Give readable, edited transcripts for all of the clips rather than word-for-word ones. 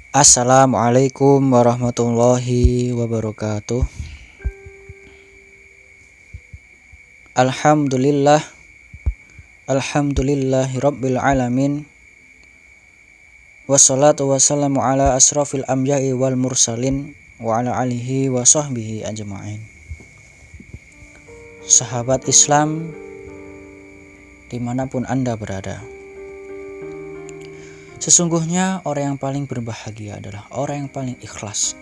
Assalamualaikum warahmatullahi wabarakatuh. Alhamdulillah, alhamdulillahi rabbil alamin. Wassalatu wassalamu ala asrafil anbiya'i wal mursalin wa ala alihi wa sahbihi ajma'in. Sahabat Islam dimanapun Anda berada, sesungguhnya orang yang paling berbahagia adalah orang yang paling ikhlas.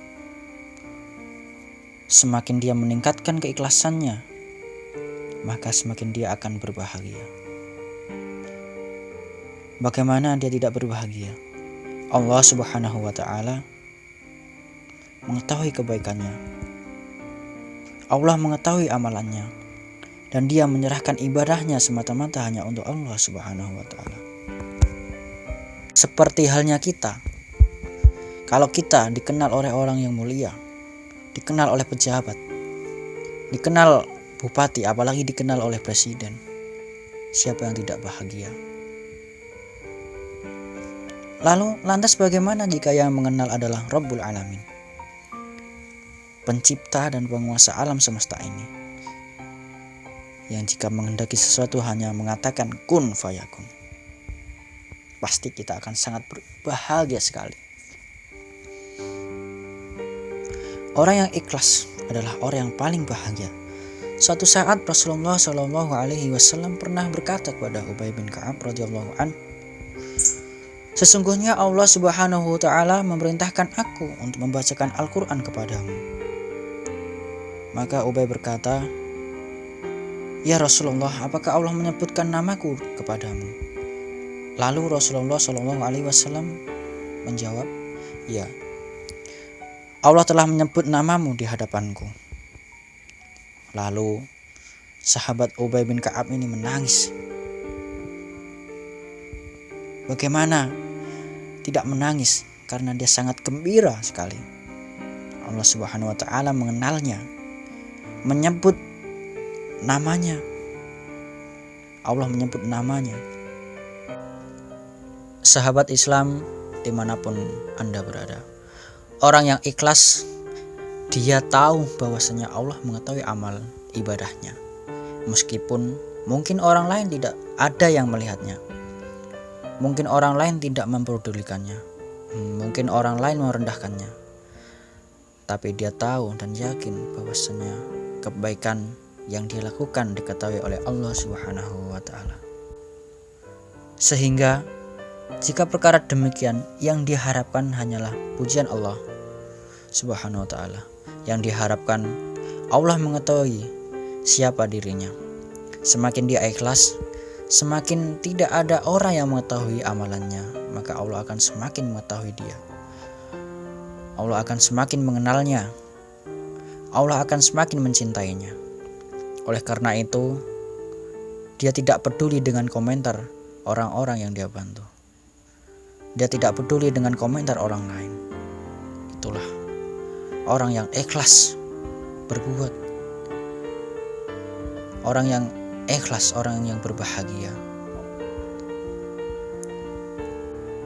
Semakin dia meningkatkan keikhlasannya, maka semakin dia akan berbahagia. Bagaimana dia tidak berbahagia? Allah Subhanahu wa Ta'ala mengetahui kebaikannya, Allah mengetahui amalannya, dan dia menyerahkan ibadahnya semata-mata hanya untuk Allah Subhanahu wa Ta'ala. Seperti halnya kita, kalau kita dikenal oleh orang yang mulia, dikenal oleh pejabat, dikenal bupati, apalagi dikenal oleh presiden, siapa yang tidak bahagia? Lalu lantas bagaimana jika yang mengenal adalah Rabbul Alamin, pencipta dan penguasa alam semesta ini, yang jika menghendaki sesuatu hanya mengatakan kun fayakun? Pasti kita akan sangat berbahagia sekali. Orang yang ikhlas adalah orang yang paling bahagia. Suatu saat Rasulullah Shallallahu Alaihi Wasallam pernah berkata kepada Ubay bin Ka'ab radhiyallahu an, sesungguhnya Allah Subhanahu wa Ta'ala memerintahkan aku untuk membacakan Al-Quran kepadamu. Maka Ubay berkata, ya Rasulullah, apakah Allah menyebutkan namaku kepadamu? Lalu Rasulullah Shallallahu Alaihi Wasallam menjawab, ya, Allah telah menyebut namamu di hadapanku. Lalu sahabat Ubay bin Ka'ab ini menangis. Bagaimana tidak menangis? Karena dia sangat gembira sekali. Allah Subhanahu wa Ta'ala mengenalnya, menyebut namanya. Allah menyebut namanya. Sahabat Islam dimanapun Anda berada, orang yang ikhlas, dia tahu bahwasanya Allah mengetahui amal ibadahnya. Meskipun mungkin orang lain tidak ada yang melihatnya, mungkin orang lain tidak memperdulikannya, mungkin orang lain merendahkannya, tapi dia tahu dan yakin bahwasanya kebaikan yang dia lakukan diketahui oleh Allah Subhanahu wa Ta'ala. Sehingga jika perkara demikian, yang diharapkan hanyalah pujian Allah Subhanahu wa Ta'ala. Yang diharapkan Allah mengetahui siapa dirinya. Semakin dia ikhlas, semakin tidak ada orang yang mengetahui amalannya, maka Allah akan semakin mengetahui dia. Allah akan semakin mengenalnya. Allah akan semakin mencintainya. Oleh karena itu, dia tidak peduli dengan komentar orang-orang yang dia bantu. Dia tidak peduli dengan komentar orang lain. Itulah orang yang ikhlas berbuat. Orang yang ikhlas, orang yang berbahagia.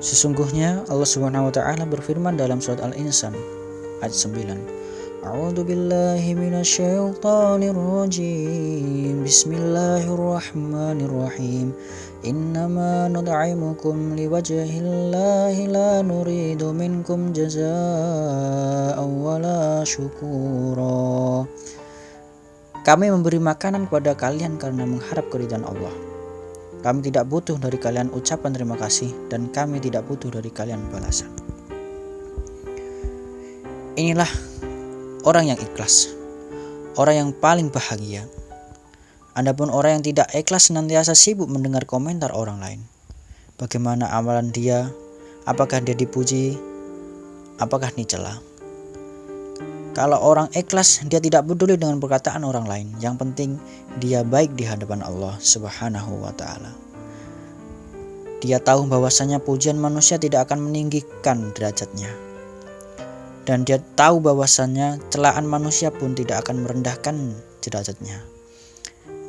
Sesungguhnya Allah Subhanahu wa Ta'ala berfirman dalam surat Al-Insan ayat 9. A'udzu billahi minasyaitonir rajim. Bismillahirrahmanirrahim. Innama nud'imukum liwajhillahi la nuridu minkum jazaa'an wala syukura. Kami memberi makanan kepada kalian karena mengharap keridhaan Allah. Kami tidak butuh dari kalian ucapan terima kasih, dan kami tidak butuh dari kalian balasan. Inilah orang yang ikhlas, orang yang paling bahagia. Adapun orang yang tidak ikhlas senantiasa sibuk mendengar komentar orang lain. Bagaimana amalan dia, apakah dia dipuji, apakah dicela. Kalau orang ikhlas, dia tidak peduli dengan perkataan orang lain. Yang penting dia baik di hadapan Allah Subhanahu wa Ta'ala. Dia tahu bahwasanya pujian manusia tidak akan meninggikan derajatnya. Dan dia tahu bahwasanya celaan manusia pun tidak akan merendahkan derajatnya.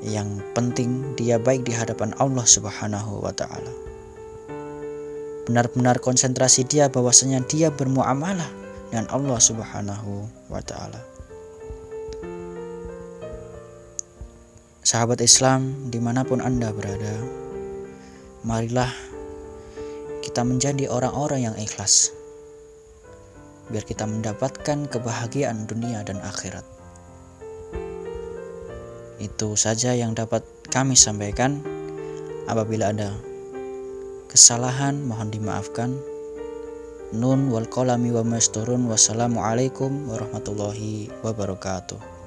Yang penting dia baik di hadapan Allah Subhanahu wa Ta'ala. benar-benar konsentrasi dia bahwasanya dia bermuamalah dengan Allah Subhanahu wa Ta'ala. Sahabat Islam dimanapun Anda berada, marilah kita menjadi orang-orang yang ikhlas, biar kita mendapatkan kebahagiaan dunia dan akhirat. Itu saja yang dapat kami sampaikan. Apabila ada kesalahan mohon dimaafkan. Nun wal qalami wa masturun. Wassalamualaikum warahmatullahi wabarakatuh.